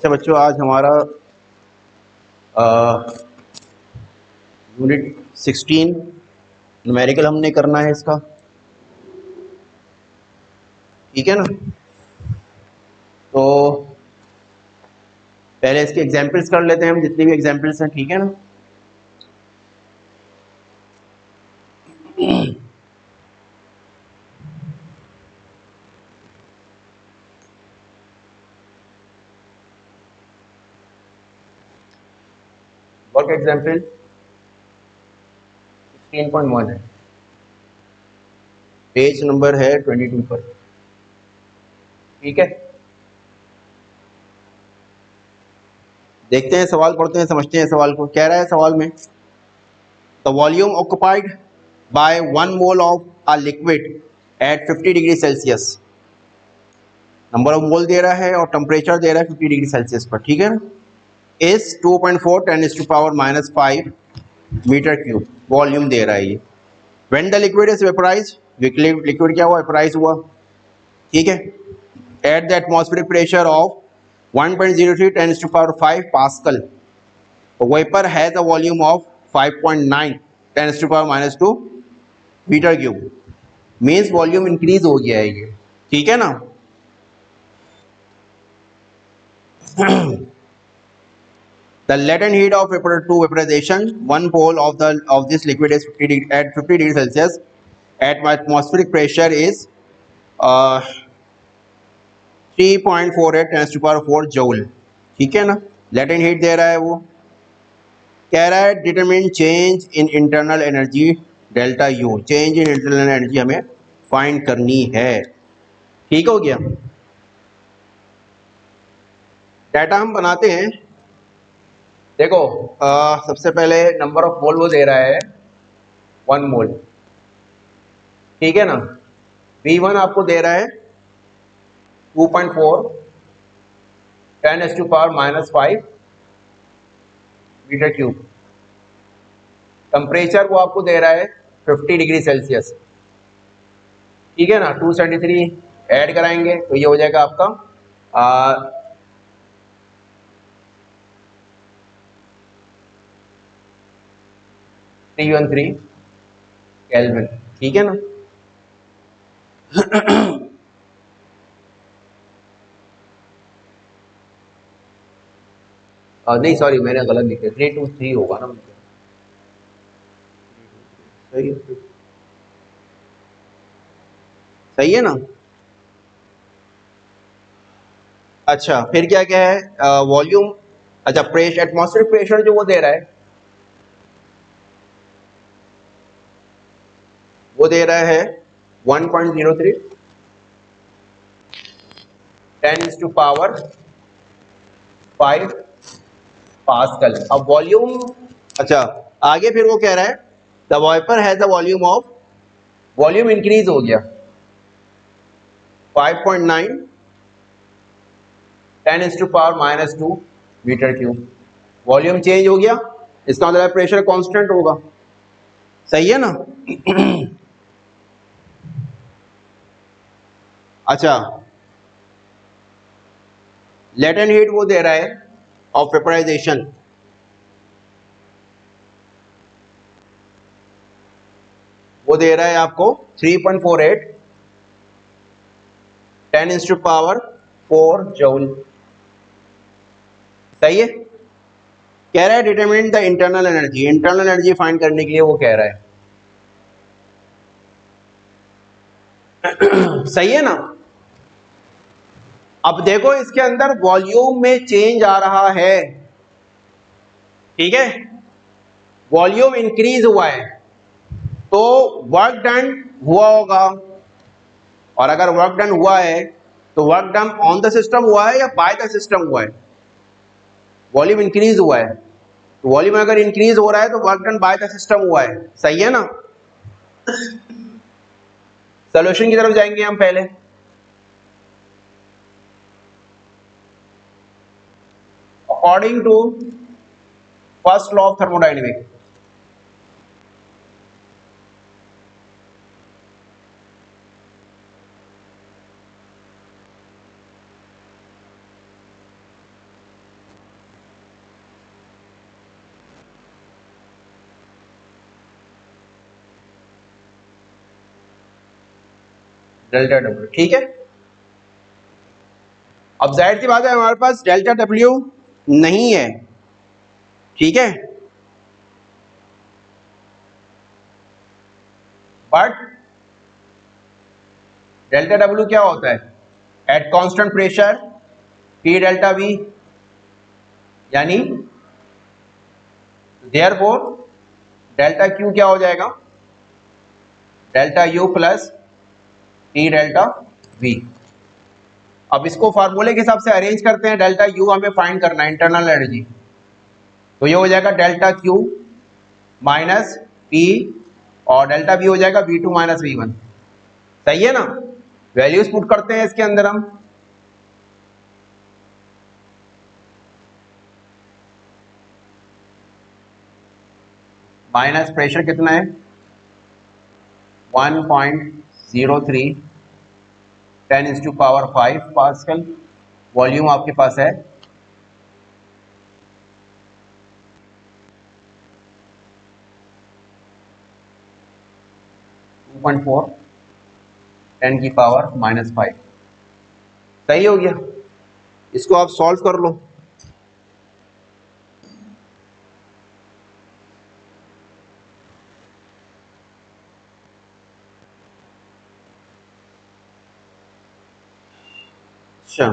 अच्छा बच्चों, आज हमारा यूनिट 16 न्यूमेरिकल हमने करना है इसका, ठीक है ना। तो पहले इसके एग्जाम्पल्स कर लेते हैं हम, जितनी भी एग्जाम्पल्स हैं, ठीक है ना। वर्क एग्जाम्पल 16.1 है, पेज नंबर है 22 पर, ठीक है। देखते हैं सवाल, पढ़ते हैं, समझते हैं सवाल को। कह रहा है सवाल में, the volume occupied by 1 mole of a liquid at 50 degree Celsius, number of mole दे रहा है और टेम्परेचर दे रहा है 50 डिग्री सेल्सियस पर, ठीक है ना। इज 2.4 10⁻⁻⁵ मीटर क्यूब, वॉल्यूम दे रहा है ये। When the liquid is vaporise, liquid क्या हुआ, वेपराइज हुआ, ठीक है, at the atmospheric pressure of 1.03 10⁵ pascal, vapour has a volume of 5.9 10⁻⁻² metre cube, means volume increase हो गया है ये, ठीक है ना। The latent heat of vapor to vaporization, one pole of this liquid is 50 degrees Celsius. At atmospheric pressure is 3.48 10⁻⁴ joule, ठीक है ना। latent heat दे रहा है वो, कह रहा है determine change in internal energy delta U, change in internal energy हमें फाइंड करनी है, ठीक हो गया। डाटा हम बनाते हैं। देखो सबसे पहले नंबर ऑफ मोल वो दे रहा है 1 मोल, ठीक है ना। V1 आपको दे रहा है 2.4 10⁻⁻⁵ मीटर क्यूब। टेम्परेचर वो आपको दे रहा है 50 डिग्री सेल्सियस, ठीक है ना। 273 ऐड कराएंगे तो ये हो जाएगा आपका 313 केल्विन, ठीक है ना। नहीं सॉरी, मैंने गलत लिखा, 323 होगा ना, सही है, सही है ना। अच्छा फिर क्या क्या है, वॉल्यूम, अच्छा प्रेशर, एटमॉस्फेरिक प्रेशर जो वो दे रहा है, वो दे रहा है 1.03 10⁻⁵ पास्कल। अब वॉल्यूम, अच्छा आगे फिर वो कह रहा है the vapour has the volume of, volume increase हो गया 5.9 10⁻⁻² मीटर क्यूब, वॉल्यूम चेंज हो गया, इसका मतलब प्रेशर कांस्टेंट होगा, सही है ना। अच्छा लेटेंट हीट वो दे रहा है ऑफ वेपराइजेशन, वो दे रहा है आपको 3.48 10⁻⁴ जूल, सही है। कह रहा है determine the internal energy, internal energy find करने के लिए वो कह रहा है, सही है ना। अब देखो इसके अंदर वॉल्यूम में चेंज आ रहा है, ठीक है, वॉल्यूम इंक्रीज हुआ है तो वर्क डन हुआ होगा, और अगर वर्क डन हुआ है तो work done on the system हुआ है या बाय द सिस्टम हुआ है, वॉल्यूम इंक्रीज हुआ है, तो वॉल्यूम अगर इंक्रीज हो रहा है तो work done by the system हुआ है, सही है ना। सोल्यूशन की तरफ जाएंगे हम पहले। According to first law of thermodynamics, delta W, ठीक है। अब जाहिर सी बात है हमारे पास डेल्टा डब्ल्यू नहीं है, ठीक है, बट डेल्टा डब्ल्यू क्या होता है? At constant pressure P delta we, यानी देयरफॉर डेल्टा क्यू क्या हो जाएगा? Delta U plus T delta we. अब इसको फार्मूले के हिसाब से अरेंज करते हैं, डेल्टा यू हमें फाइंड करना है, इंटरनल एनर्जी, तो ये हो जाएगा डेल्टा क्यू माइनस पी और डेल्टा वी हो जाएगा V2 माइनस V1, सही है ना। वैल्यूज पुट करते हैं इसके अंदर हम, माइनस प्रेशर कितना है 1.03 10⁵ पास्कल, वॉल्यूम आपके पास है 2.4 10⁻⁻⁵, सही हो गया। इसको आप सॉल्व कर लो। अच्छा,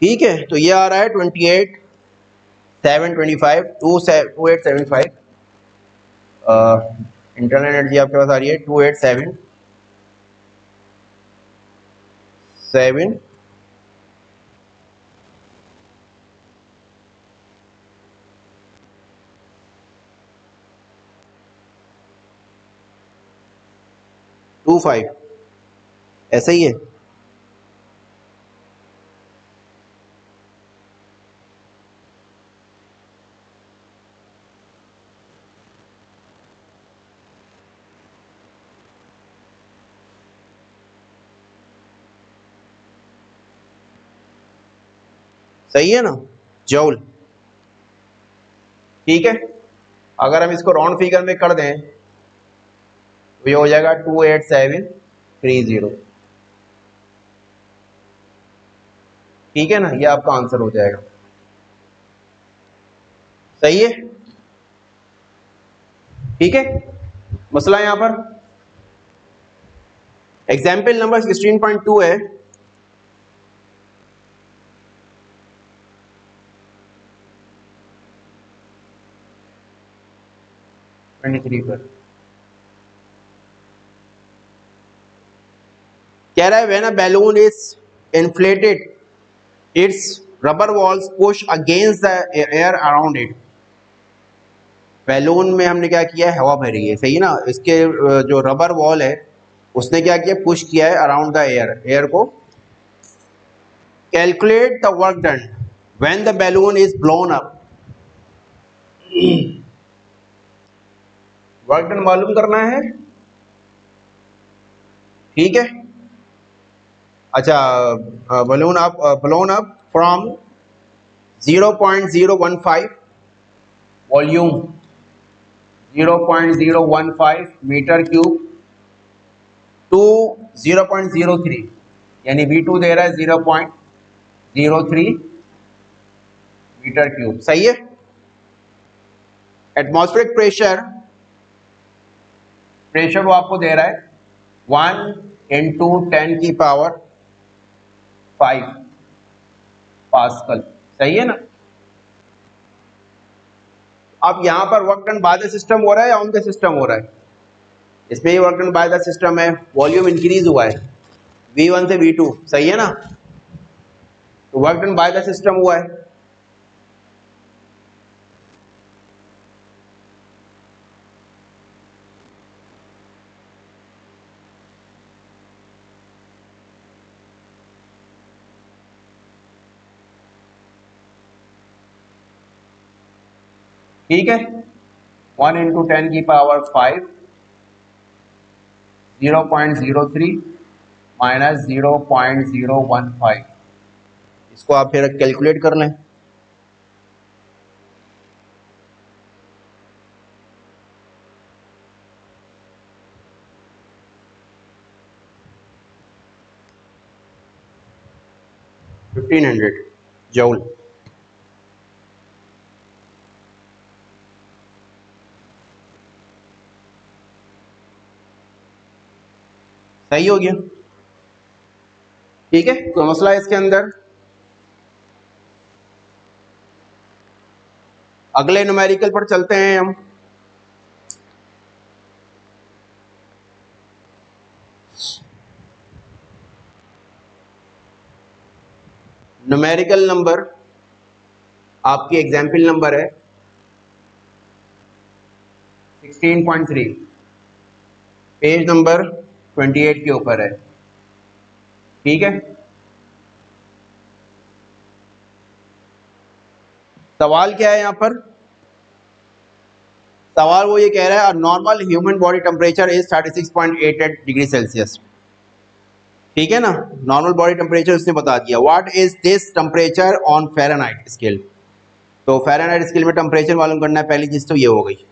ठीक है, तो ये आ रहा है 28,725 2875। इंटरनल एनर्जी आपके पास आ रही है 2877 25, ऐसा ही है। सही है ना, जूल, ठीक है। अगर हम इसको राउंड फिगर में कर दें तो ये हो जाएगा 28730, ठीक है ना, ये आपका आंसर हो जाएगा, सही है, ठीक है। मसला यहां पर एग्जाम्पल नंबर 16.2 है। पर कह रहा है when a balloon is inflated it's rubber walls push against the air around it. Balloon में हमने क्या किया है, हवा भरी है, सही ना, इसके जो रबर वॉल है उसने क्या किया, पुश किया है अराउंड द एयर, एयर को। Calculate the work done when the balloon is blown up. Work done मालूम करना है, ठीक है। अच्छा, balloon up, blown up from 0.015 volume 0.015 metre cube to 0.03, यानी V2 दे रहा है 0.03 मीटर क्यूब, सही है। एटमॉस्फेरिक प्रेशर, प्रेशर वो आपको दे रहा है 1 × 10⁵ पास्कल, सही है ना। अब यहां पर work done by the system हो रहा है या ऑन द सिस्टम हो रहा है? इसमें ही work done by the system है, वॉल्यूम इंक्रीज हुआ है V1 से V2, सही है ना, तो work done by the system हुआ है। ठीक है, 1 इंटू 10 की पावर 5, 0.03 माइनस 0.015, इसको आप फिर कैलकुलेट कर लें। $1500 जूल। सही हो गया, ठीक है, कोई मसला है इसके अंदर? अगले न्यूमेरिकल पर चलते हैं हम। न्यूमेरिकल नंबर आपकी एग्जाम्पल नंबर है 16.3, पेज नंबर 28 के ऊपर है, ठीक है। सवाल क्या है यहाँ पर? सवाल वो ये कह रहा है normal human body temperature is 36.88 degree Celsius, ठीक है ना, नॉर्मल बॉडी टेम्परेचर उसने बता दिया। What is this temperature on Fahrenheit scale? तो फ़ारेनहाइट स्केल में टेम्परेचर मालूम करना है, पहली चीज तो ये हो गई।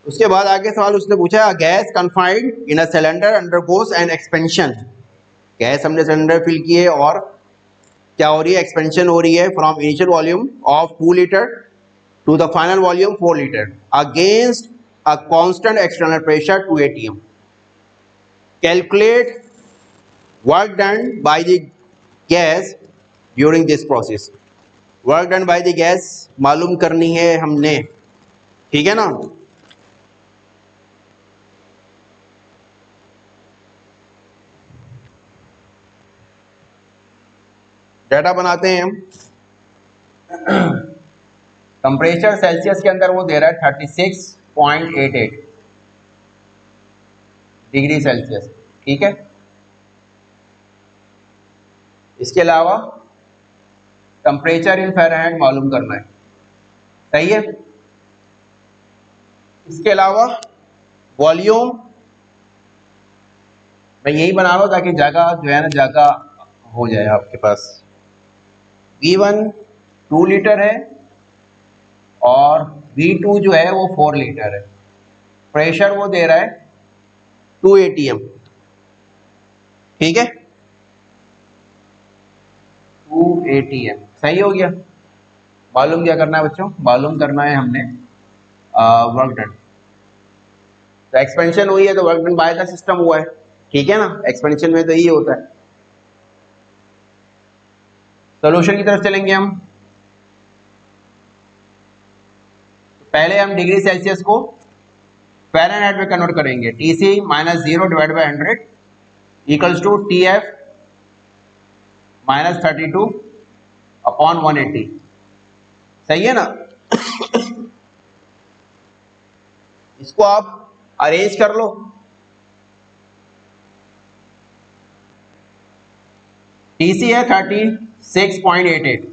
उसके बाद आगे सवाल उसने पूछा, gas confined in a cylinder undergoes N expansion, gas हमने सिलेंडर फिल किए और क्या हो रही है, एक्सपेंशन हो रही है from initial volume of 2 litre to the final volume 4 litre against a constant external pressure 2 atm। Calculate work done by the gas during this process. Work done by the gas मालूम करनी है हमने, ठीक है ना। डाटा बनाते हैं हम। टेम्परेचर सेल्सियस के अंदर वो दे रहा है 36.88 डिग्री सेल्सियस, ठीक है। इसके अलावा टेम्परेचर इन फ़ारेनहाइट मालूम करना है, सही है। इसके अलावा वॉल्यूम मैं यही बना रहा हूँ ताकि जगह जो है ना जगह हो जाए आपके पास। V1 2 लीटर है और V2 जो है वो 4 लीटर है। प्रेशर वो दे रहा है 2 atm, ठीक है, 2 atm, सही हो गया। मालूम क्या करना है बच्चों? मालूम करना है हमने वर्क डन। तो एक्सपेंशन हुई है तो work done by the system हुआ है, ठीक है ना, एक्सपेंशन में तो यही होता है। सोल्यूशन की तरफ चलेंगे हम। पहले हम डिग्री सेल्सियस को फ़ारेनहाइट में कन्वर्ट करेंगे। TC minus 0 divide by 100 equals to TF minus 32 upon 180, सही है ना। इसको आप अरेंज कर लो। TC है 36.88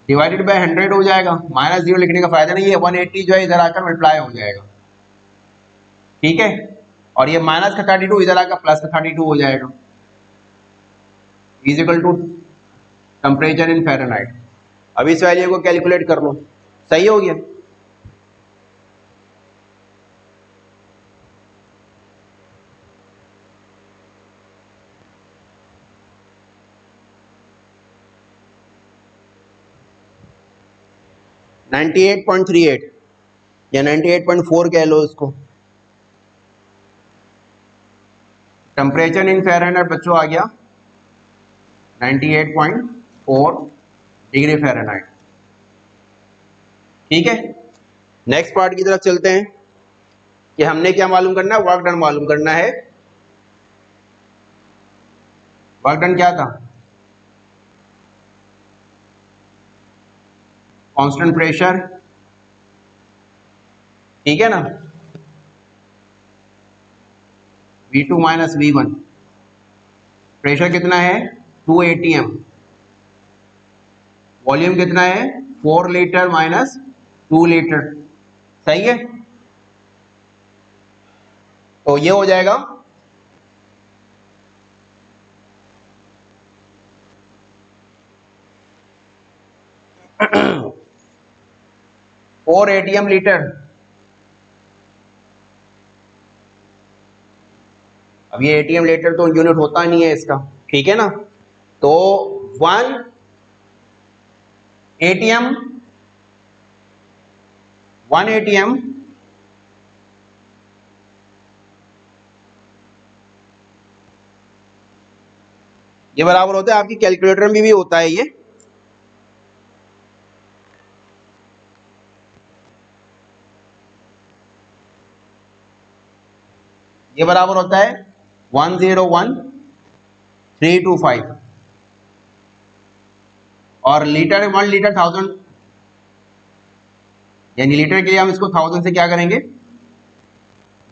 डिवाइडेड बाय 100 हो जाएगा, माइनस 0 लिखने का फायदा नहीं है, 180 जो है इधर आकर मल्टीप्लाई हो जाएगा, ठीक है। और ये माइनस का 32 इधर आकर प्लस का 32 हो जाएगा, is equal to temperature in Fahrenheit. अब इस वैल्यू को कैलकुलेट कर लो, सही हो गया। $98.38 या 98.4 कह लो इसको। टेम्परेचर इन फ़ारेनहाइट बच्चों आ गया 98.4 डिग्री फ़ारेनहाइट, ठीक है। नेक्स्ट पार्ट की तरफ चलते हैं। कि हमने क्या मालूम करना है, वर्क डन मालूम करना है। वर्क डन क्या था, कांस्टेंट प्रेशर, ठीक है ना, V2 माइनस V1, प्रेशर कितना है 2 atm, वॉल्यूम कितना है 4 लीटर माइनस 2 लीटर, सही है। तो ये हो जाएगा 4 atm लीटर। अब ये एटीएम लीटर तो यूनिट होता नहीं है इसका, ठीक है ना, तो 1 एटीएम, 1 एटीएम ये बराबर होता है, आपकी कैलकुलेटर में भी होता है ये बराबर होता है 101325, और लीटर 1 लीटर 1000, यानी लीटर के लिए हम इसको 1000 से क्या करेंगे,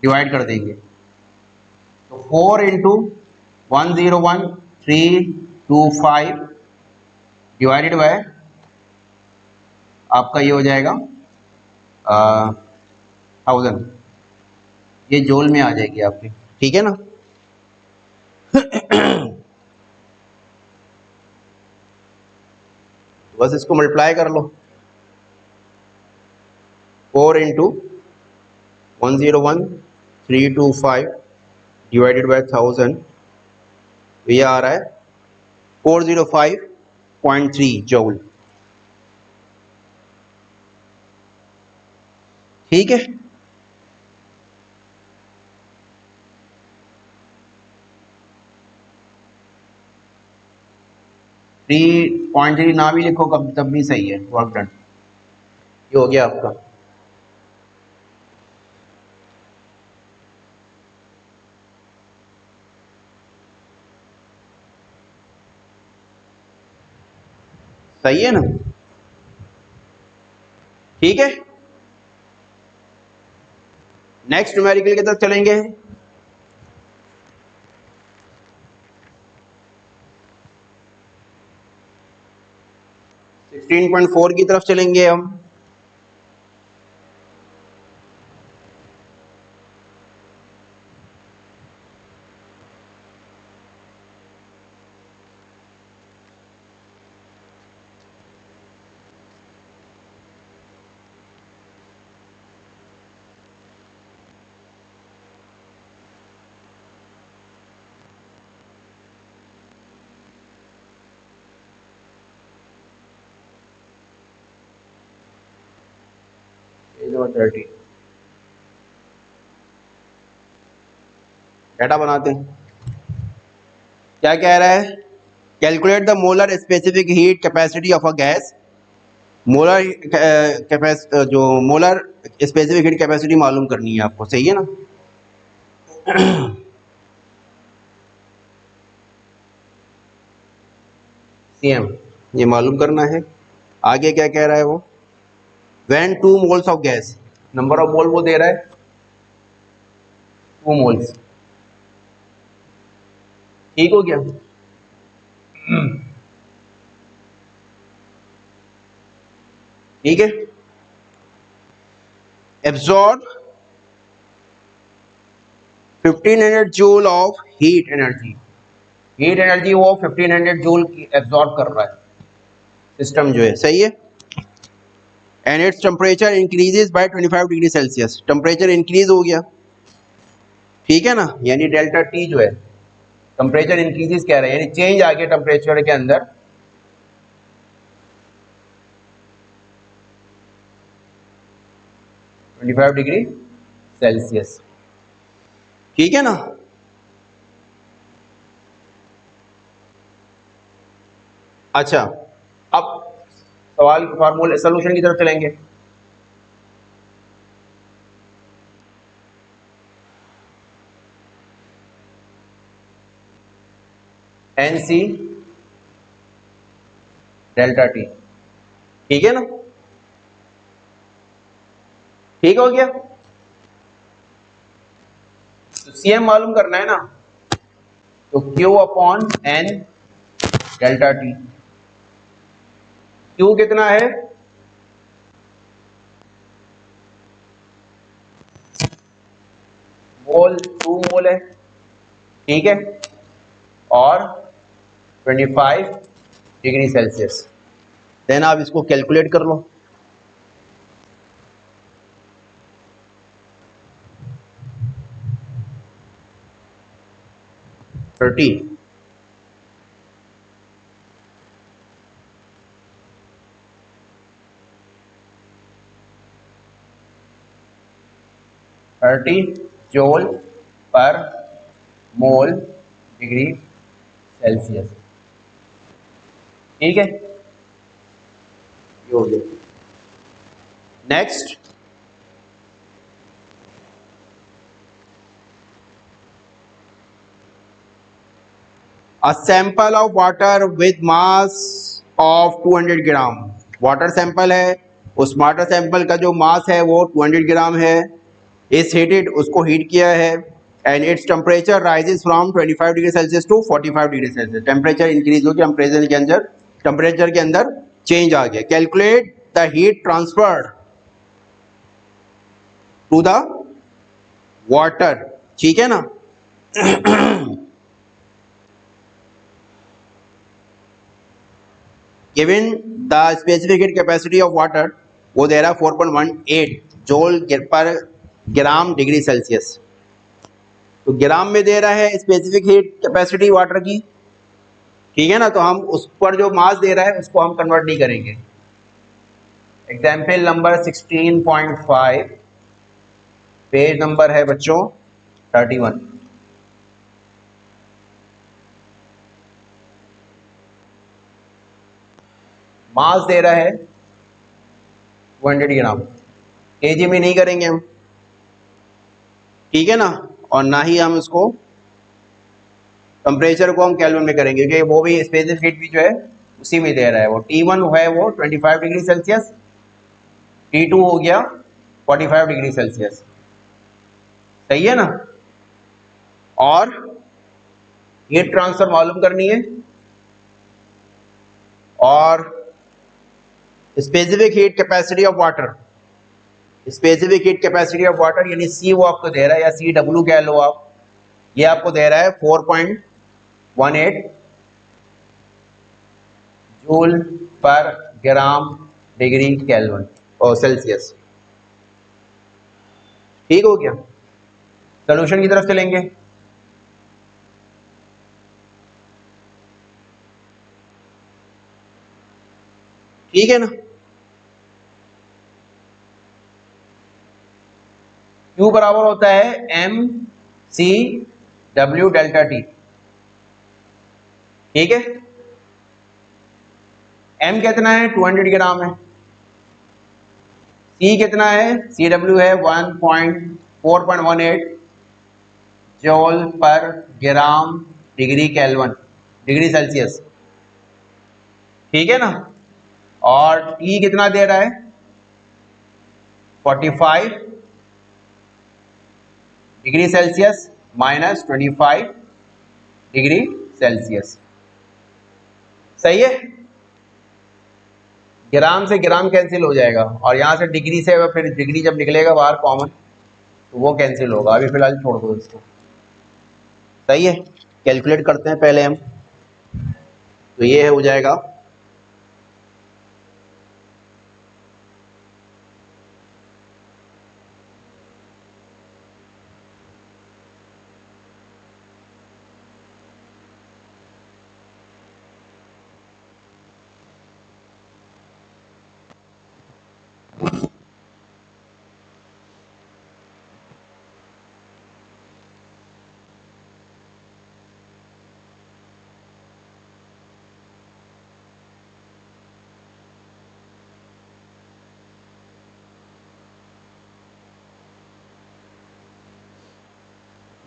डिवाइड कर देंगे। तो 4 इंटू 101325 डिवाइडेड बाय आपका ये हो जाएगा 1000, ये जोल में आ जाएगी आपकी, ठीक है ना। बस इसको मल्टीप्लाई कर लो, 4 इंटू 101325 डिवाइडेड बाय 1000, ये आ रहा है 405.3 जूल, ठीक है। थ्री पॉइंट थ्री ना भी लिखो कब तब भी सही है, वर्क डन, ये हो गया आपका। सही है ना, ठीक है। नेक्स्ट न्यूमेरिकल की तरफ चलेंगे। 16.4 की तरफ चलेंगे हम। पेज 30 डाटा बनाते हैं। क्या कह रहा है, calculate the molar specific heat capacity of a gas. Molar जो मोलर स्पेसिफिक हीट कैपेसिटी मालूम करनी है आपको, सही है ना। सीएम ये मालूम करना है। आगे क्या कह रहा है वो, when 2 moles of gas, number of मोल वो दे रहा है 2 मोल्स, ठीक हो गया। ठीक है, absorb 1500 joule of heat energy, heat energy वो 1500 जूल की एब्जॉर्ब कर रहा है सिस्टम जो है, सही है। And its temperature increases by 25 degree Celsius, temperature increase हो गया, ठीक है ना, यानी डेल्टा टी जो है टेम्परेचर इंक्रीजेस कह रहे हैं, यानी चेंज आ गया टेम्परेचर के अंदर 25 डिग्री सेल्सियस, ठीक है ना। अच्छा, अब सवाल फार्मूले सोल्यूशन की तरफ चलेंगे। N C delta T. ठीक है ना, ठीक हो गया। तो सी एम मालूम करना है ना, तो Q upon n delta T. Q कितना है, मोल, 2 मोल है, ठीक है, और 25 डिग्री सेल्सियस। देन आप इसको कैलकुलेट कर लो। 30 जूल पर मोल डिग्री सेल्सियस। ठीक है, ये हो गया। Next, a sample of water with mass of 200 gram. Water sample है, उस वाटर सैंपल का जो मास है वो 200 ग्राम है। इस हीटेड, उसको हीट किया है, and its temperature rises from 25 degree Celsius to 45 degree Celsius. Temperature increase हो गया, टेम्परेचर के अंदर चेंज आ गया। Calculate the heat transferred to the water. ठीक है ना। Given the specific heat capacity of water, वो दे रहा है 4.18 जूल पर ग्राम डिग्री सेल्सियस। तो ग्राम में दे रहा है स्पेसिफिक हीट कैपेसिटी वाटर की। ठीक है ना, तो हम उस पर जो मास दे रहा है उसको हम कन्वर्ट नहीं करेंगे। एग्जाम्पल नंबर 16.5, पेज नंबर है बच्चों 31। मास दे रहा है 200 ग्राम, केजी में नहीं करेंगे हम। ठीक है ना, और ना ही हम इसको टेम्परेचर को हम केल्विन में करेंगे, क्योंकि वो भी स्पेसिफिक हीट भी जो है उसी में दे रहा है। वो T1 है वो 25 डिग्री सेल्सियस, T2 हो गया 45 डिग्री सेल्सियस। सही है ना। और हीट ट्रांसफर मालूम करनी है, और specific heat capacity of water, specific heat capacity of water यानी सी वो आपको दे रहा है, या सी डब्ल्यू कह लो आप, ये आपको दे रहा है 4.18 जूल पर ग्राम डिग्री केल्विन और सेल्सियस। ठीक हो गया। सोल्यूशन की तरफ चलेंगे। ठीक है ना। Q बराबर होता है एम सी डब्ल्यू डेल्टा टी। ठीक है, M कितना है 200 ग्राम है, C कितना है, सी डब्ल्यू है 4.18 जूल पर gram degree kelvin degree Celsius. ठीक है ना, और T कितना दे रहा है 45 degree Celsius minus 25 degree Celsius. सही है। ग्राम से ग्राम कैंसिल हो जाएगा, और यहां से डिग्री से फिर डिग्री जब निकलेगा बाहर कॉमन, तो वो कैंसिल होगा। अभी फिलहाल छोड़ दो इसको। सही है, कैलकुलेट करते हैं पहले हम। तो ये है, हो जाएगा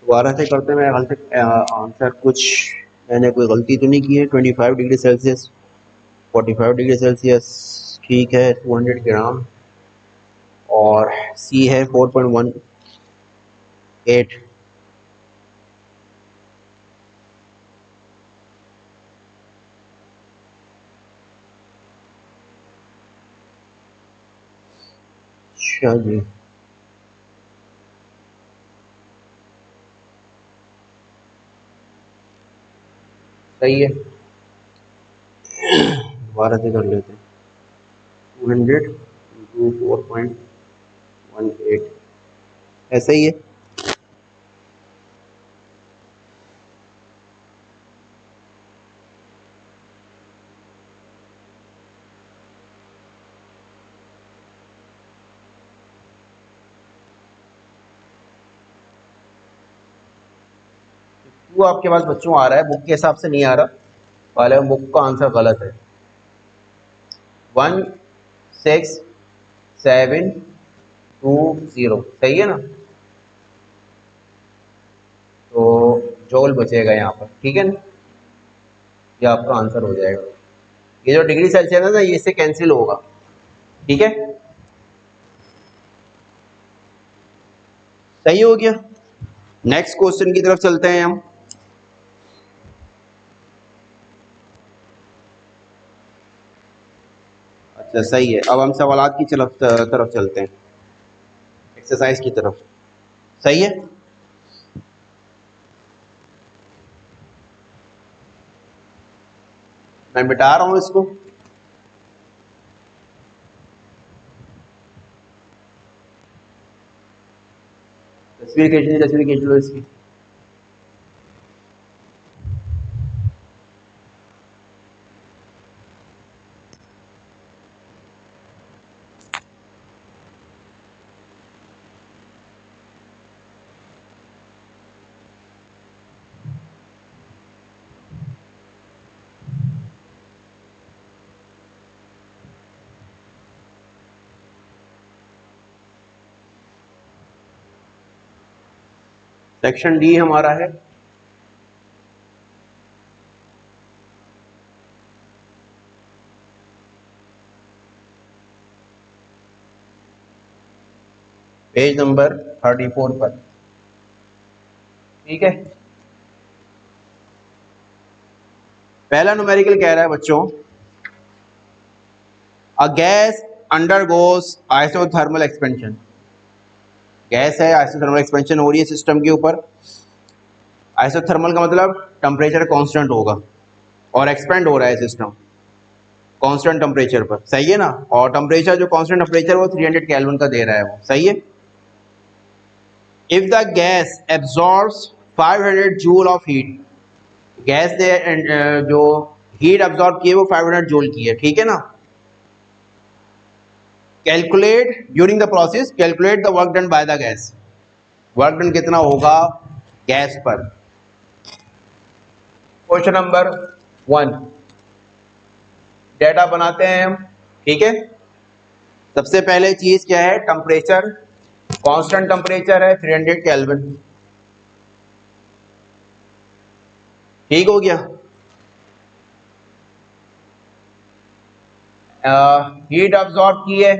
दोबारा से करते हैं। मेरे ख्याल से आंसर कुछ मैंने कोई गलती तो नहीं की है। 25 डिग्री सेल्सियस, 45 डिग्री सेल्सियस, ठीक है। 200 ग्राम और सी है 4.18। अच्छा जी, सही है। दोबारा से कर लेते हैं। 200 इंटू 4.18, ऐसा ही है। वो आपके पास बच्चों आ रहा है, बुक के हिसाब से नहीं आ रहा, वाले बुक का आंसर गलत है। 16720, सही है ना? तो जॉल बचेगा यहाँ पर, ठीक है ना? ये आपका आंसर हो जाएगा। ये जो डिग्री सेल्सियस है ना, ये इससे कैंसिल होगा, ठीक है? सही हो गया। नेक्स्ट क्वेश्चन की तरफ चलते हैं हम। अच्छा सही है, अब हम सवालात की तरफ चलते हैं, एक्सरसाइज की तरफ। सही है। मैं मिटा रहा हूं इसको। तस्वीर खींच लो इसकी। सेक्शन डी हमारा है पेज नंबर 34 पर, ठीक है। पहला न्यूमेरिकल कह रहा है बच्चों, a gas undergoes isothermal expansion. Gas है, आइसोथर्मल एक्सपेंशन हो रही है सिस्टम के ऊपर। आइसोथर्मल का मतलब टेम्परेचर कांस्टेंट होगा और एक्सपेंड हो रहा है सिस्टम कांस्टेंट टेम्परेचर पर, सही है ना? और टेम्परेचर जो कांस्टेंट टेम्परेचर वो 300 केल्विन का दे रहा है वो, सही है। If the gas absorbs 500 joule of heat, gas ने जो हीट एब्जॉर्ब की है वो 500 जूल की है, ठीक है ना? Calculate during the process, calculate the work done by the gas. Work done कितना होगा गैस पर। क्वेश्चन नंबर 1, डेटा बनाते हैं हम, ठीक है। सबसे पहले चीज क्या है, टेम्परेचर, कांस्टेंट टेम्परेचर है 300 केल्विन, ठीक हो गया। हीट अब्सॉर्ब की है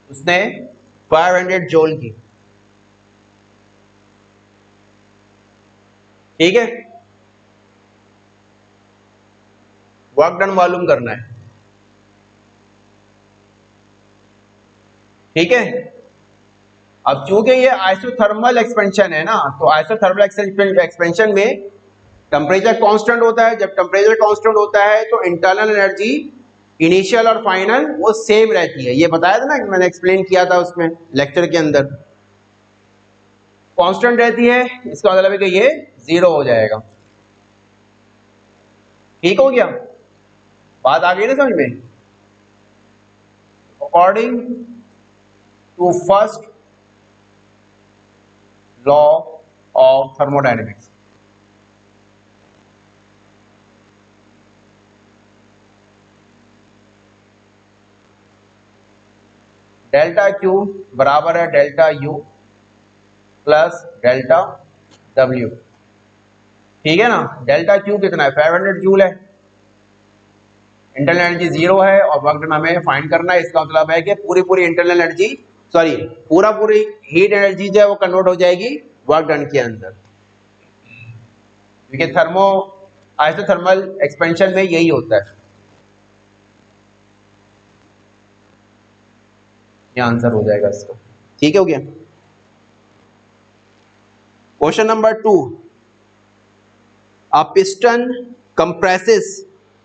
उसने 500 जूल की, ठीक है। वर्क डन मालूम करना है, ठीक है। अब चूंकि ये आइसोथर्मल एक्सपेंशन है ना, तो आइसोथर्मल एक्सपेंशन में टेम्परेचर कांस्टेंट होता है। जब टेम्परेचर कांस्टेंट होता है तो इंटरनल एनर्जी इनिशियल और फाइनल वो सेम रहती है। ये बताया था ना कि मैंने एक्सप्लेन किया था उसमें लेक्चर के अंदर, कांस्टेंट रहती है, इसका मतलब है कि ये 0 हो जाएगा, ठीक हो गया। बात आ गई ना समझ में? According to first law of thermodynamics, delta Q बराबर है delta U plus delta W, ठीक है ना। डेल्टा क्यू कितना है, 500 जूल है। इंटरनल एनर्जी 0 है और वर्क डन हमें फाइंड करना है। इसका मतलब है कि पूरी इंटरनल एनर्जी, सॉरी पूरी हीट एनर्जी जो है वो कन्वर्ट हो जाएगी वर्क डन के अंदर, क्योंकि थर्मो आइसोथर्मल एक्सपेंशन में यही होता है। ये आंसर हो जाएगा इसका। ठीक है, हो गया। Question number 2, a piston compresses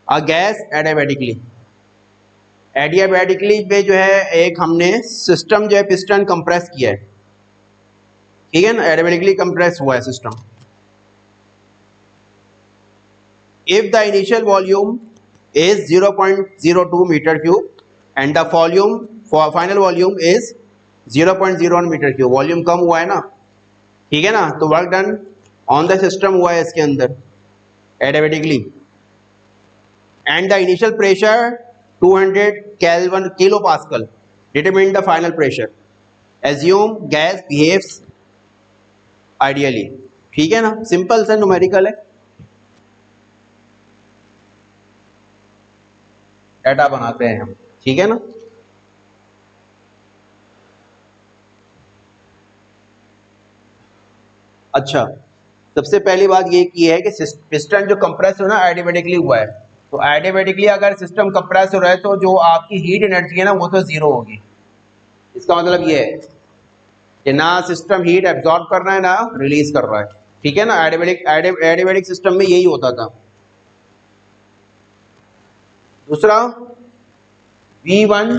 a gas adiabatically। Adiabatically पे जो है एक हमने सिस्टम जो है पिस्टन कंप्रेस किया है, ठीक है ना, एडियाबैटिकली कंप्रेस हुआ है system. If the initial volume is 0.02 metre cube and the final volume is 0.01 metre cube, volume कम हुआ है ना, ठीक है ना, तो work done on the system हुआ है इसके अंदर adiabatically, and the initial pressure 200 kelvin kilo pascal, determine the final pressure, assume gas behaves ideally. ठीक है ना, सिंपल सा न्यूमेरिकल है, डाटा बनाते हैं हम, ठीक है ना। अच्छा, सबसे पहली बात ये की है कि पिस्टन जो कंप्रेस हो ना एडियाबैटिकली हुआ है, तो एडियाबैटिकली अगर सिस्टम कंप्रेस हो रहा है तो जो आपकी हीट एनर्जी है ना वो तो जीरो होगी। इसका मतलब ये है कि ना सिस्टम हीट एब्जॉर्ब कर रहा है ना रिलीज कर रहा है, ठीक है ना। एडियाबैटिक सिस्टम में यही होता था। दूसरा V1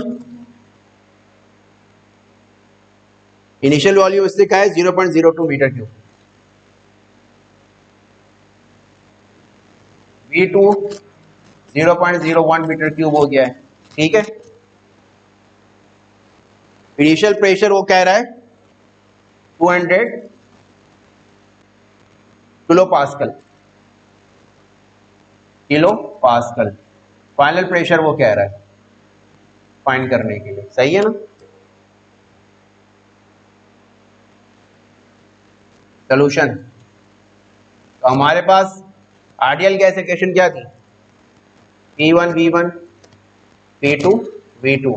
इनिशियल वॉल्यूम इससे क्या है 0.02 metre cube, V2 0.01 metre cube हो गया है, ठीक है। इनिशियल प्रेशर वो कह रहा है 200 किलो पास्कल, फाइनल प्रेशर वो कह रहा है फाइंड करने के लिए, सही है ना। सोल्यूशन, तो हमारे पास आइडियल गैस इक्वेशन क्या थी, P1 V1 P2 V2,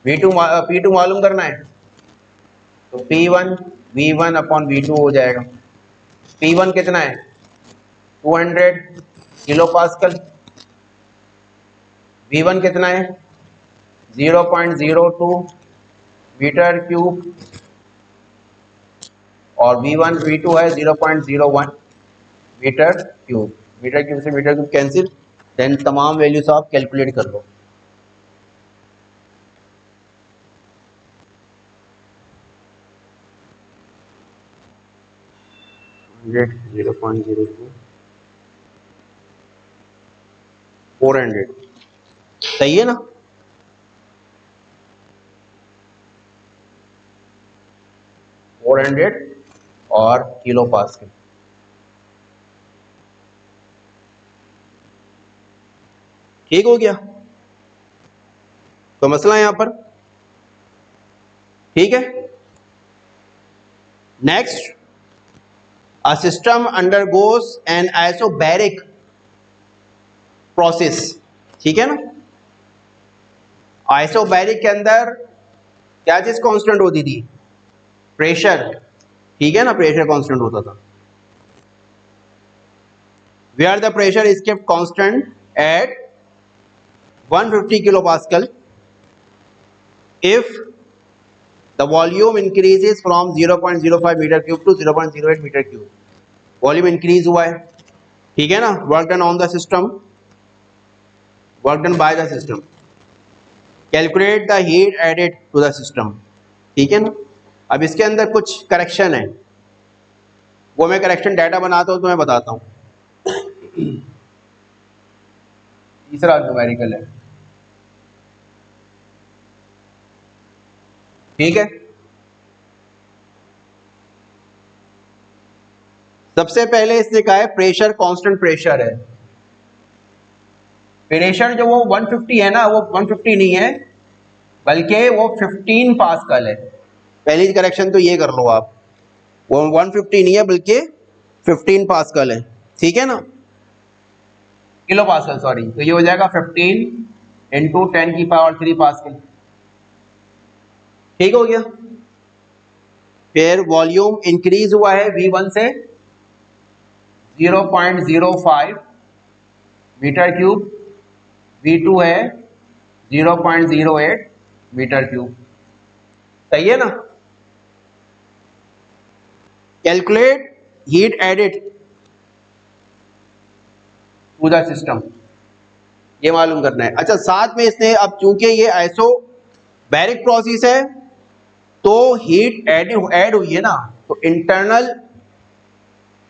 P2 मालूम करना है तो P1 V1 अपॉन V2 हो जाएगा। P1 कितना है 200 किलो पास्कल, V1 कितना है 0.02 मीटर क्यूब और V1 V2 है 0.01 मीटर क्यूब। मीटर क्यूब से मीटर क्यूब कैंसिल, देन तमाम वैल्यूज आप कैलकुलेट कर लो। जीरो पॉइंट 0.02 400, सही है ना। $400 और किलो पास्कल, ठीक हो गया। तो मसला यहां पर ठीक है। Next, a system undergoes an isobaric process, ठीक है ना। आइसोबैरिक के अंदर क्या चीज कांस्टेंट होती थी, प्रेशर, ठीक है ना, प्रेशर कांस्टेंट होता था। Where the pressure is kept constant at 150 kilo pascal if the volume increases from 0.05 metre cube to 0.08 metre cube, volume increase हुआ है, ठीक है ना। Work done on the system, work done by the system, calculate the heat added to the system, ठीक है ना। अब इसके अंदर कुछ करेक्शन है, वो मैं करेक्शन डाटा बनाता हूं तो मैं बताता हूं। तीसरा न्यूमेरिकल है, ठीक है। सबसे पहले इसने कहा है प्रेशर कांस्टेंट प्रेशर है। प्रेशर जो वो 150 है ना वो 150 नहीं है बल्कि वो 15 पास्कल है। पहली करेक्शन तो ये कर लो आप, वो 150 नहीं है बल्कि 15 पास्कल है, ठीक है ना, किलो पास्कल सॉरी, तो ये हो जाएगा 15 इंटू 10⁻³ पास्कल। ठीक हो गया। फिर वॉल्यूम इंक्रीज हुआ है V1 से 0.05 मीटर क्यूब, V2 है 0.08 मीटर क्यूब। सही है ना। Calculate heat added to the system, ये मालूम करना है। अच्छा, साथ में इसने अब चूंकि ये आइसोबैरिक प्रोसेस है तो हीट ऐड हुई है ना, तो इंटरनल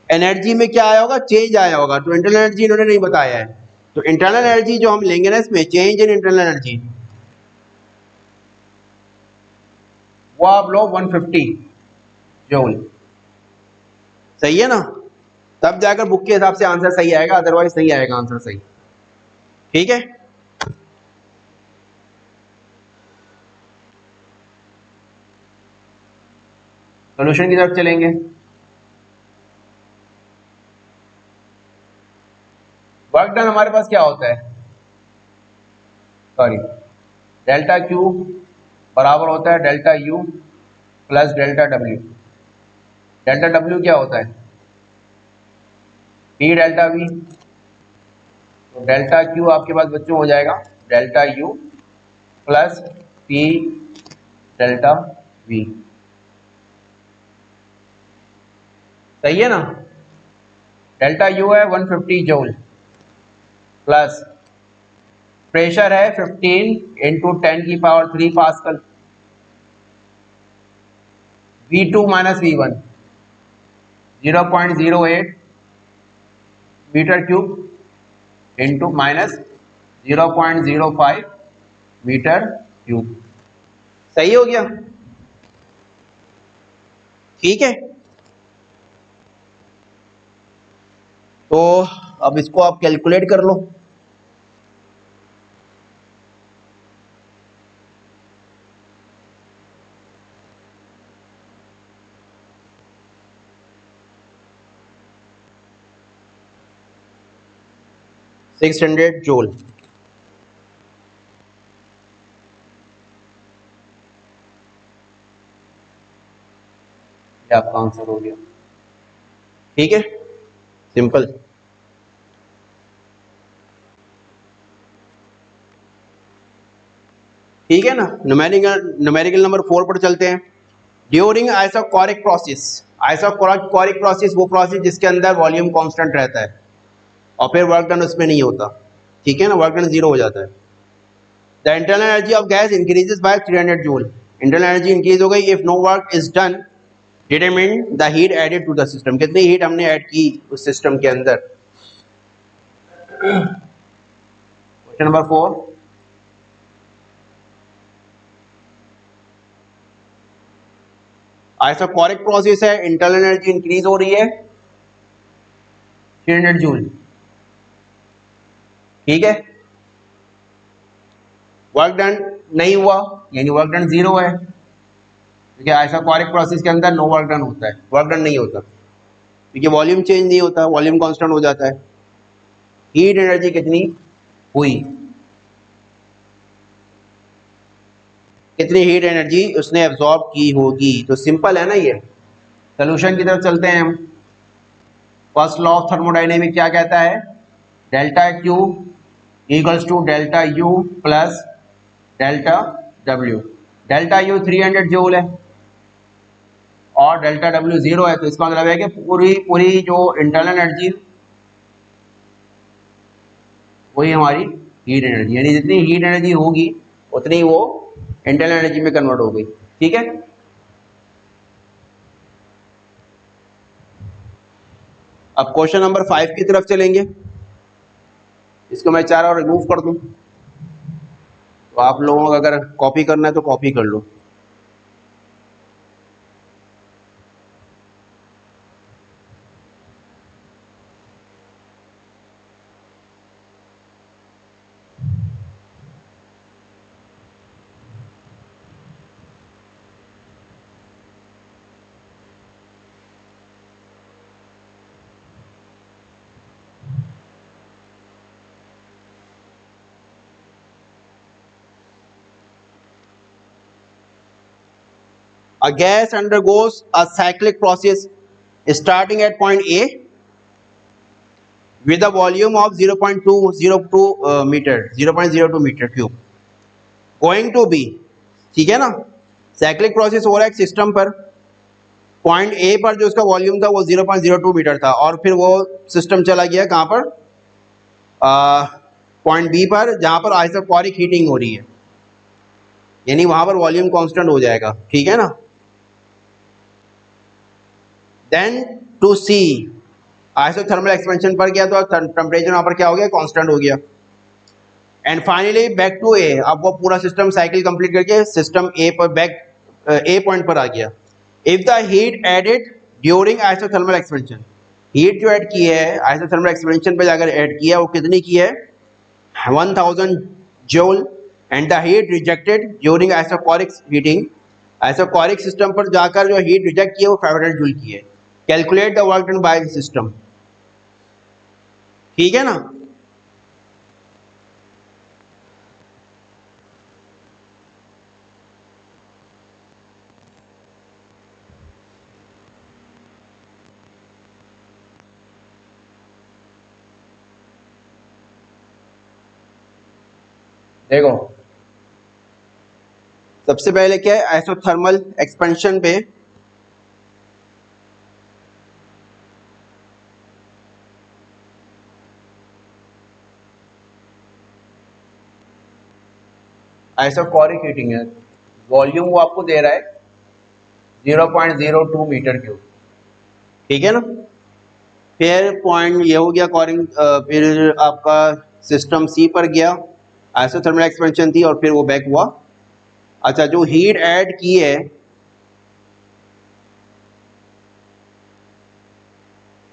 एनर्जी में क्या आया होगा, चेंज आया होगा। तो इंटरनल एनर्जी इन्होंने नहीं बताया है, तो इंटरनल एनर्जी जो हम लेंगे ना इसमें, चेंज इन इंटरनल एनर्जी, वो आप लो 150 जूल। सही है ना, तब जाकर बुक के हिसाब से आंसर सही आएगा, अदरवाइज नहीं आएगा आंसर सही। ठीक है, सोल्यूशन की तरफ चलेंगे। वर्क डन हमारे पास क्या होता है, सॉरी, डेल्टा क्यू बराबर होता है delta U plus delta W. Delta W क्या होता है, टी डेल्टा वी। तो डेल्टा क्यू आपके पास बच्चों हो जाएगा delta U plus P delta we. सही है ना। डेल्टा यू है 150 जूल प्लस प्रेशर है 15 into 10⁻³ pascal. V2 minus V1 0.08 metre cube into minus 0.05 metre cube. सही हो गया। ठीक है, तो अब इसको आप कैलकुलेट कर लो। Six 600 joule. ये आपका आंसर हो गया। ठीक है, सिंपल। ठीक है ना, न्यूमेरिकल नंबर 4 पर चलते हैं। During isochoric process, isochoric process वो प्रोसेस जिसके अंदर वॉल्यूम कांस्टेंट रहता है और फिर वर्क डन उसमें नहीं होता। ठीक है ना, वर्क डन जीरो हो जाता है। The internal energy of gas increases by 300 joule. Internal energy increase हो गई if no work is done. Determine the heat added to the system, कितनी हीट हमने ऐड की उस सिस्टम के अंदर। क्वेश्चन नंबर 4, आइसोकोरिक प्रोसेस है, इंटरनल एनर्जी इंक्रीज हो रही है 300 जूल। ठीक है, वर्क डन नहीं हुआ यानी वर्क डन जीरो है, क्योंकि आइसोकोरिक प्रोसेस के अंदर नो वर्क डन होता है, वर्क डन नहीं होता क्योंकि वॉल्यूम चेंज नहीं होता, वॉल्यूम कांस्टेंट हो जाता है। हीट एनर्जी कितनी हुई, कितनी हीट एनर्जी उसने एब्जॉर्ब की होगी। तो सिंपल है ना ये। सोल्यूशन की तरफ चलते हैं हम। फर्स्ट लॉ ऑफ थर्मोडाइनेमिक क्या कहता है, delta Q equals to delta U plus delta W. Delta U 300 joule है और डेल्टा डब्ल्यू जीरो है, तो इसका मतलब है कि पूरी पूरी जो इंटरनल एनर्जी वही हमारी हीट एनर्जी, यानी जितनी हीट एनर्जी होगी उतनी वो इंटरनल एनर्जी में कन्वर्ट हो गई। ठीक है, अब क्वेश्चन नंबर 5 की तरफ चलेंगे। इसको मैं चार और रिमूव कर दूं, तो आप लोगों को अगर कॉपी करना है तो कॉपी कर लो। A gas undergoes a cyclic process starting at point A with a volume of 0.202 meter 0.02 meter cube going to B. ठीक है ना, साइक्लिक प्रोसेस हो रहा है एक सिस्टम पर, पॉइंट ए पर जो उसका वॉल्यूम था वो 0.02 मीटर था और फिर वो सिस्टम चला गया कहाँ पर, पॉइंट बी पर जहाँ पर आइसोकोरिक हीटिंग हो रही है, यानी वहां पर वॉल्यूम कांस्टेंट हो जाएगा, ठीक है ना। Then to C isothermal expansion पर गया तो टेम्परेचर वहां पर क्या हो गया, कांस्टेंट हो गया। And finally back to A, अब वो पूरा सिस्टम साइकिल कंप्लीट करके सिस्टम ए पर बैक ए पॉइंट पर आ गया। If the heat added during isothermal expansion, heat जो ऐड की है आइसोथर्मल एक्सपेंशन पर जाकर ऐड किया वो कितनी की है, 1000 joule, and the heat rejected during isochoric heating, isochoric system पर जाकर जो हीट रिजेक्ट की है वो 500 जूल की है। Calculate the work done by the system, ठीक है ना। देखो सबसे पहले क्या है, आइसोथर्मल एक्सपेंशन पे आइसोकोरिक हीटिंग है, वॉल्यूम वो आपको दे रहा है 0.02 मीटर क्यूब, ठीक है ना। फिर पॉइंट ये हो गया कोरिंग, फिर आपका सिस्टम सी पर गया, आइसोथर्मल एक्सपेंशन थी और फिर वो बैक हुआ। अच्छा जो हीट ऐड की है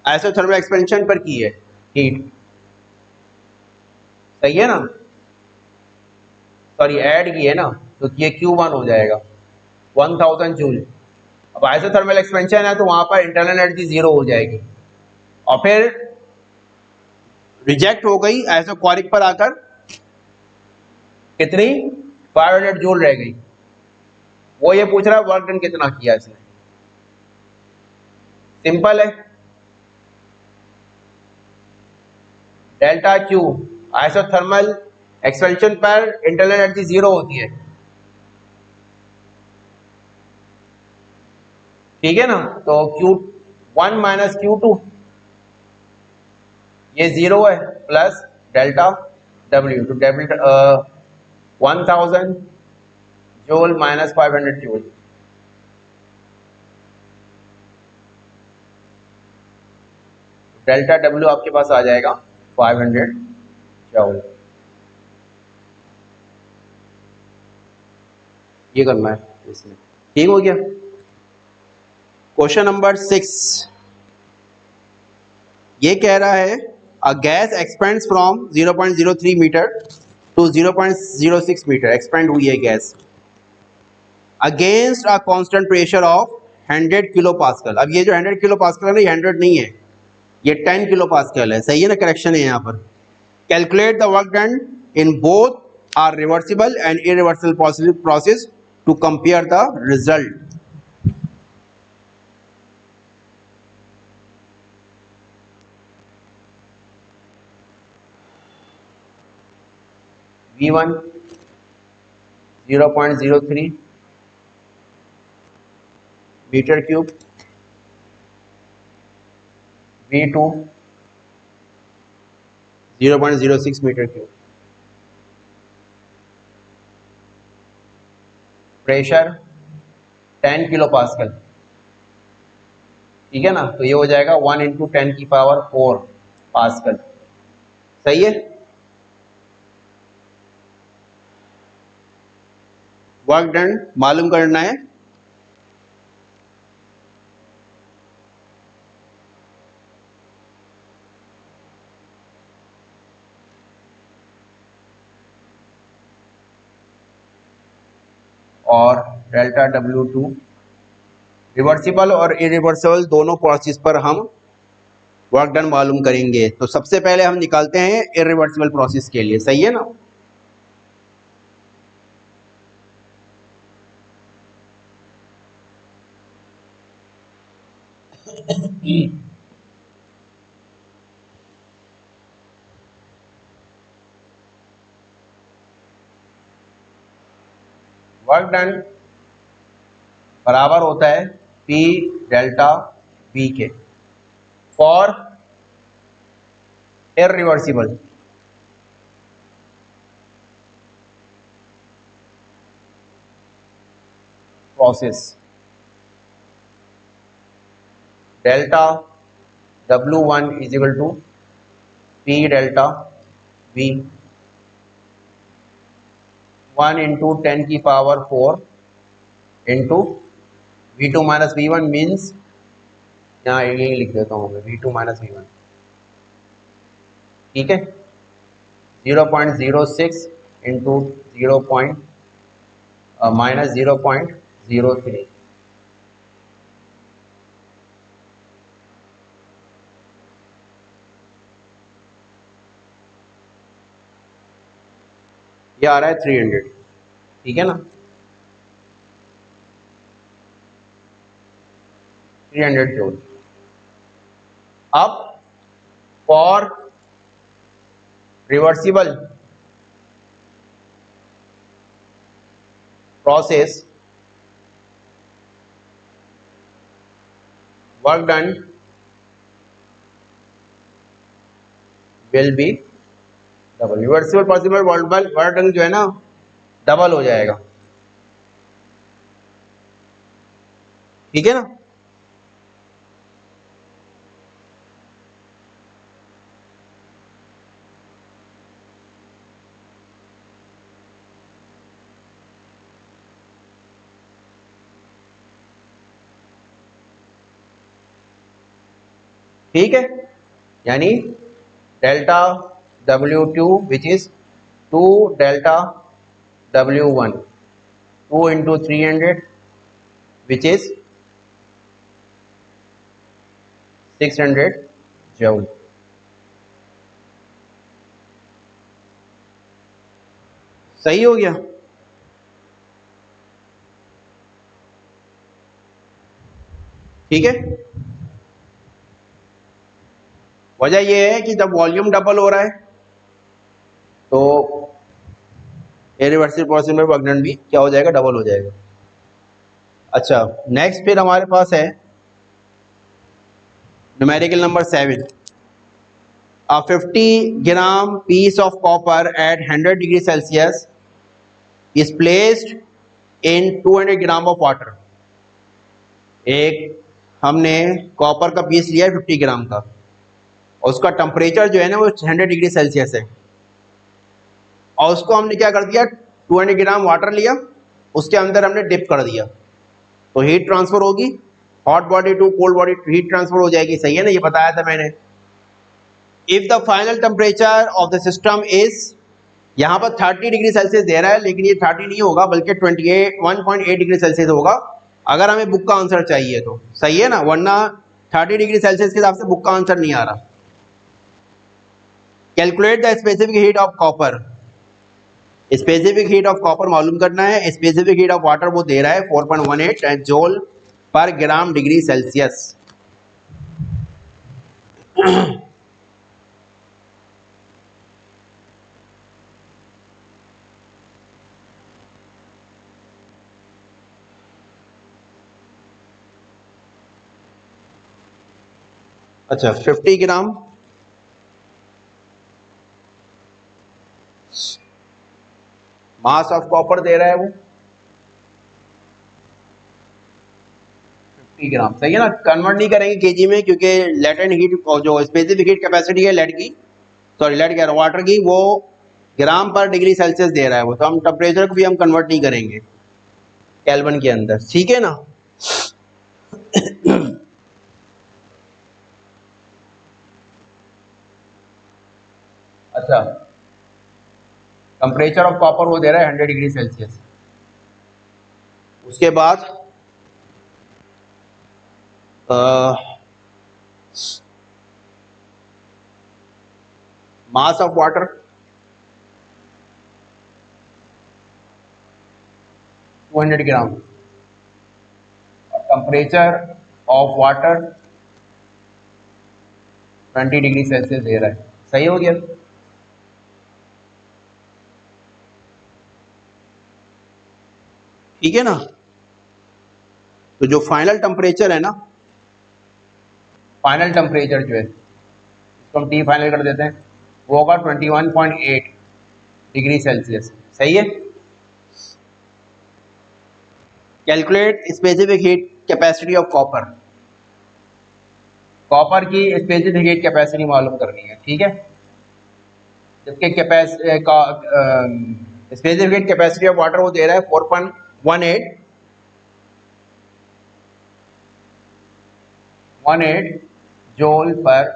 आइसोथर्मल एक्सपेंशन पर की है हीट, सही है ना, सॉरी ऐड की है ना, तो ये Q1 हो जाएगा 1000 जूल। अब आइसोथर्मल एक्सपेंशन है तो वहां पर इंटरनल एनर्जी 0 हो जाएगी और फिर रिजेक्ट हो गई आइसोकोरिक पर आकर कितनी, 500 जूल रह गई। वो ये पूछ रहा है वर्क डन कितना किया इसने, सिंपल है, डेल्टा क्यू, आइसोथर्मल एक्सपेंशन पर इंटरनल एनर्जी 0 होती है, ठीक है ना। तो Q1 माइनस Q2 ये 0 है प्लस डेल्टा W, तो delta 1000 joule minus 500 joule, delta W आपके पास आ जाएगा 500 जूल। ये करना है इसमें, ठीक हो गया। क्वेश्चन नंबर 6 ये कह रहा है a gas expands from 0.03 metre to 0.06 metre, expand हुई है gas against a constant pressure of 100 kilo pascal. अब ये जो 100 किलो पास्कल है ना, ये 100 नहीं है, ये 10 किलो पास्कल है, सही है ना, करेक्शन है यहाँ पर। Calculate the work done in both are reversible and irreversible process to compare the result. V1 0.03 metre cube, V2 0.06 metre cube, pressure 10 kilo pascal, ठीक है ना, तो ये हो जाएगा 1 इंटू 10 की पावर 4 पास्कल, सही है। वर्क डन मालूम करना है, और डेल्टा W2 रिवर्सिबल और इरिवर्सिबल दोनों प्रोसेस पर हम वर्क डन मालूम करेंगे। तो सबसे पहले हम निकालते हैं इरिवर्सिबल प्रोसेस के लिए, सही है ना। वर्क डन बराबर होता है P डेल्टा V के for irreversible process. Delta W1 is equal to P delta V 1 into 10 की power 4 into V2 minus V1 means, यहाँ यही लिख देता हूँ मैं, V2 माइनस V1, ठीक है। 0.06 इंटू 0 माइनस 0.03, ये आ रहा है 300, ठीक है ना, 300 जूल। अब for reversible process work done will be double. Reversible possible work done जो है ना डबल हो जाएगा, ठीक है ना। ठीक है, यानी delta W2 which is 2 delta W1 2 into 300 which is 600 joule. सही हो गया, ठीक है। वजह यह है कि जब वॉल्यूम डबल हो रहा है तो इरिवर्सिबल प्रोसेस में वर्क डन भी क्या हो जाएगा, डबल हो जाएगा। अच्छा, नेक्स्ट फिर हमारे पास है numerical number 7। A 50-gram piece of copper at 100 degrees Celsius is placed in 200 gram of water. एक हमने कॉपर का पीस लिया है 50 ग्राम का, और उसका टेम्परेचर जो है ना वो 100 डिग्री सेल्सियस है, और उसको हमने क्या कर दिया, 200 ग्राम वाटर लिया, उसके अंदर हमने डिप कर दिया, तो हीट ट्रांसफर होगी, hot body to cold body heat transfer हो जाएगी। सही है ना, ये बताया था मैंने। If the final temperature of the system is, यहाँ पर 30 डिग्री सेल्सियस दे रहा है, लेकिन ये 30 नहीं होगा बल्कि 1.8 डिग्री सेल्सियस होगा, अगर हमें बुक का आंसर चाहिए तो। सही है ना, वरना 30 डिग्री सेल्सियस के हिसाब से बुक का आंसर नहीं आ रहा। Calculate the specific heat of copper, specific heat of copper मालूम करना है। स्पेसिफिक हीट ऑफ वाटर वो दे रहा है 4.18 जूल पर ग्राम डिग्री सेल्सियस। अच्छा, 50 ग्राम मास ऑफ कॉपर दे रहा है वो 50 ग्राम। सही है ना, कन्वर्ट नहीं करेंगे केजी में, क्योंकि लेटेंट हीट और जो स्पेसिफिक हीट कैपेसिटी है लेड की, सॉरी लेड क्या वाटर की, वो ग्राम पर डिग्री सेल्सियस दे रहा है वो, तो हम टेम्परेचर को भी हम कन्वर्ट नहीं करेंगे केल्विन के अंदर, ठीक है ना। अच्छा, टेम्परेचर ऑफ कॉपर वो दे रहा है 100 डिग्री सेल्सियस। उसके बाद mass of water 200 gram, temperature of water 20 degree Celsius दे रहा है। सही हो गया। ठीक है ना। तो जो फाइनल टेम्परेचर है ना, फाइनल टेम्परेचर जो है इसको हम टी फाइनल कर देते हैं, वो होगा 21.8 डिग्री सेल्सियस। सही है। Calculate specific heat capacity of copper. Copper की स्पेसिफिक हीट कैपेसिटी मालूम करनी है। ठीक है। जबकि specific heat capacity of water वो दे रहा है 4.18 जूल पर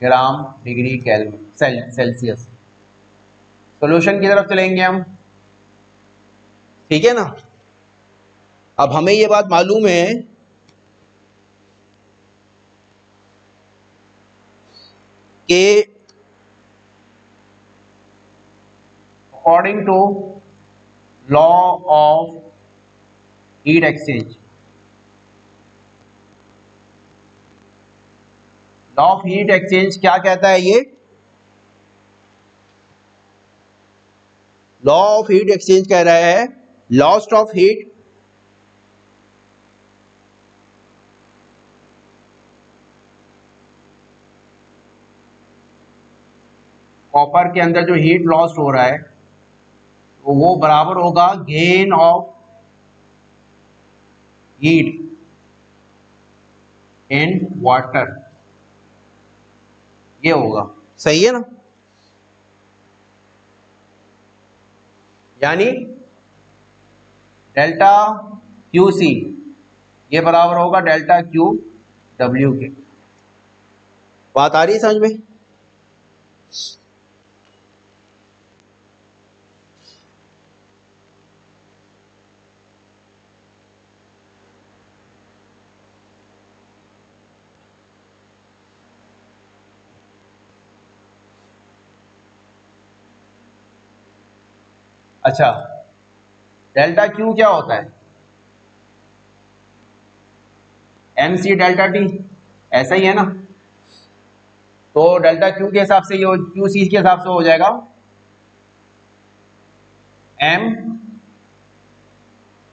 gram degree kelvin Celsius. Solution की तरफ चलेंगे हम। ठीक है ना। अब हमें ये बात मालूम है कि according to law of heat exchange, law of heat exchange क्या कहता है? ये लॉ ऑफ हीट एक्सचेंज कह रहा है लॉस्ट ऑफ हीट कॉपर के अंदर जो हीट लॉस्ट हो रहा है वो बराबर होगा gain of heat in water. ये होगा। सही है ना। यानी डेल्टा क्यू सी ये बराबर होगा डेल्टा क्यू डब्ल्यू के। बात आ रही है समझ में? अच्छा, डेल्टा क्यू क्या होता है? एम सी डेल्टा टी, ऐसा ही है ना। तो डेल्टा क्यू के हिसाब से ये क्यू सी के हिसाब से हो जाएगा M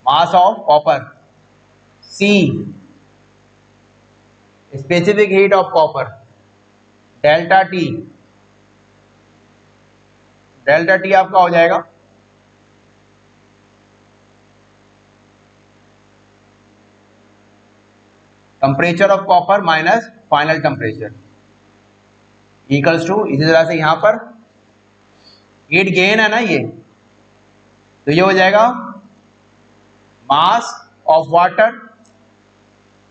mass of copper, C specific heat of copper, delta T, delta T आपका हो जाएगा temperature of copper minus final temperature equals to, इसी तरह से यहां पर हीट गेन है ना ये, तो ये हो जाएगा मास of water,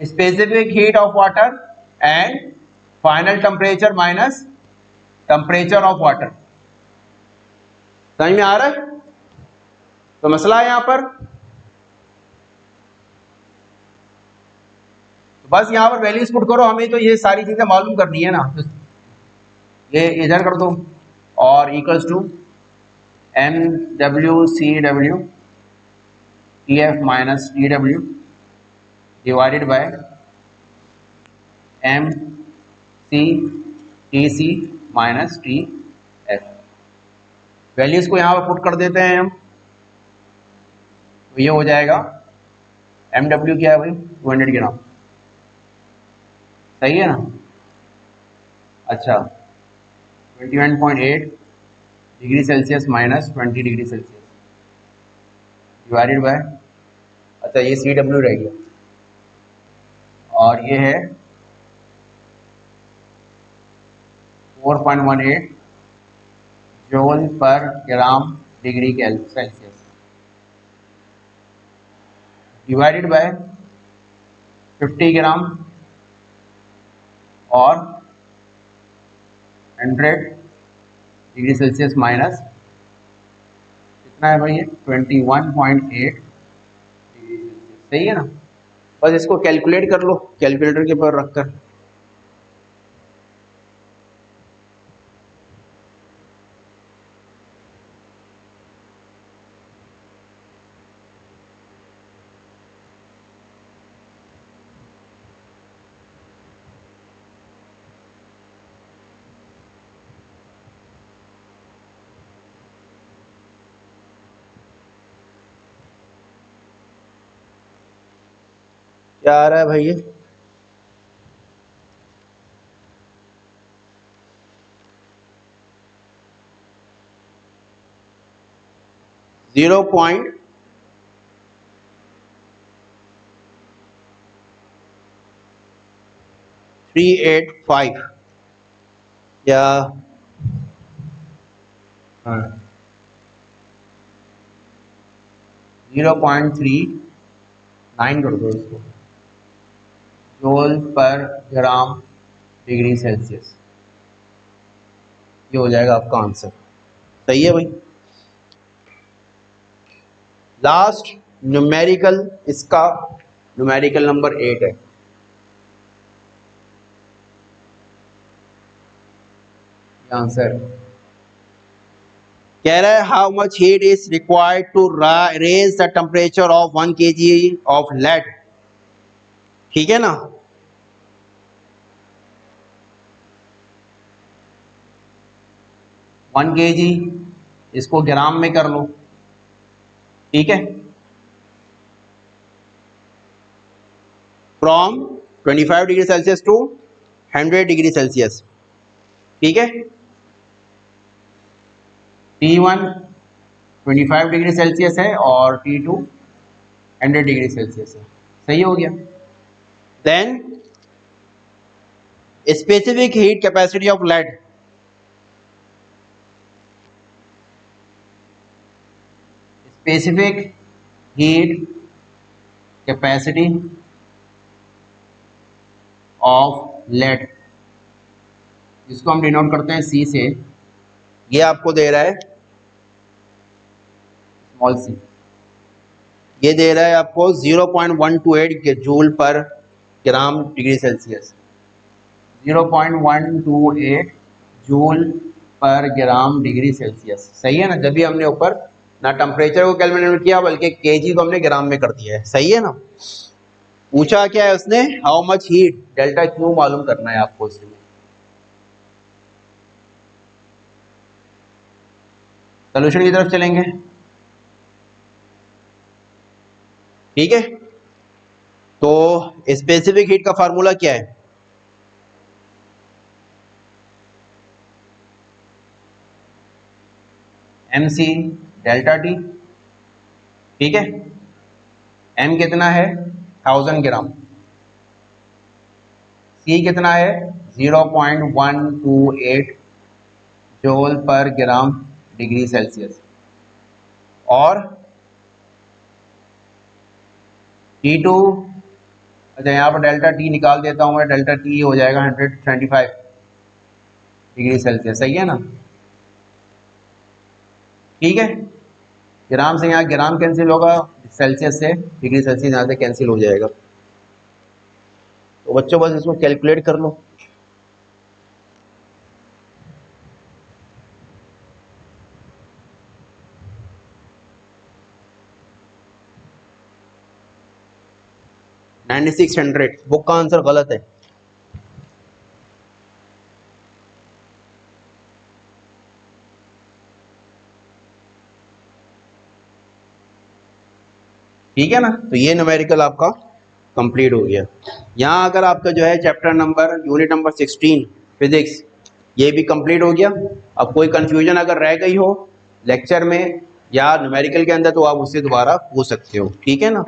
specific heat of water and final temperature minus temperature of water. समझ में आ रहा है? तो मसला है यहां पर, तो बस यहां पर वैल्यूज पुट करो, हमें तो ये सारी चीजें मालूम करनी है ना। तो ये इधर कर दो और equals to M W C W T F minus T W divided by M C T C minus T F. वैल्यूज को यहां पर पुट कर देते हैं हम, तो ये हो जाएगा एम डब्ल्यू क्या है भाई 200 ग्राम। सही है ना। अच्छा 21.8 degree Celsius minus 20 degree Celsius divided by, अच्छा ये सी डब्ल्यू रह गया और ये है 4.18 जूल पर gram degree Celsius divided by 50 ग्राम और 100 डिग्री सेल्सियस माइनस कितना है भाई ये 21.8 डिग्री सेल्सियस। सही है ना। बस इसको कैलकुलेट कर लो कैलकुलेटर के ऊपर रखकर। क्या आ रहा है भाई? 0.385 या 0.39 कर दो इसको, जूल पर ग्राम डिग्री सेल्सियस। ये हो जाएगा आपका आंसर। सही है भाई। लास्ट न्यूमेरिकल, इसका न्यूमेरिकल नंबर 8 है। आंसर कह रहा है how much heat is required to raise the temperature of 1 kg of lead. ठीक है ना? वन kg, इसको ग्राम में कर लो। ठीक है, from 25 degree Celsius to 100 degree Celsius. ठीक है, T1 25 डिग्री सेल्सियस है और T2 100 डिग्री सेल्सियस है। सही हो गया। Then specific heat capacity of lead, specific heat capacity of lead, जिसको हम डिनोट करते हैं C से। ये आपको दे रहा है स्मॉल c, ये दे रहा है आपको 0.128 जूल पर ग्राम डिग्री सेल्सियस। 0.128 जूल पर ग्राम डिग्री सेल्सियस। सही है ना? जब भी हमने ऊपर ना टेम्परेचर को कैलकुलेट किया बल्कि केजी को हमने ग्राम में कर दिया है। सही है ना? पूछा क्या है उसने? How much heat, delta Q मालूम करना है आपको उसमें। सोल्यूशन की तरफ चलेंगे। ठीक है, तो स्पेसिफिक हीट का फार्मूला क्या है? MC delta T। ठीक है, M कितना है? 1000 ग्राम। C कितना है? 0.128 जूल पर ग्राम डिग्री सेल्सियस। और T2, अच्छा यहाँ पर डेल्टा T निकाल देता हूँ मैं। डेल्टा T हो जाएगा 125 डिग्री सेल्सियस। सही है ना? ठीक है, ग्राम से यहाँ ग्राम कैंसिल होगा, सेल्सियस से डिग्री सेल्सियस यहाँ से कैंसिल हो जाएगा। तो बच्चों बस इसको कैलकुलेट कर लो। नाइनटी 9600। बुक का आंसर गलत है। ठीक है ना? तो ये न्यूमेरिकल आपका कंप्लीट हो गया। यहाँ अगर आपका जो है chapter number unit number 16 physics, ये भी कंप्लीट हो गया। अब कोई कंफ्यूजन अगर रह गई हो लेक्चर में या न्यूमेरिकल के अंदर तो आप उससे दोबारा पूछ सकते हो। ठीक है ना?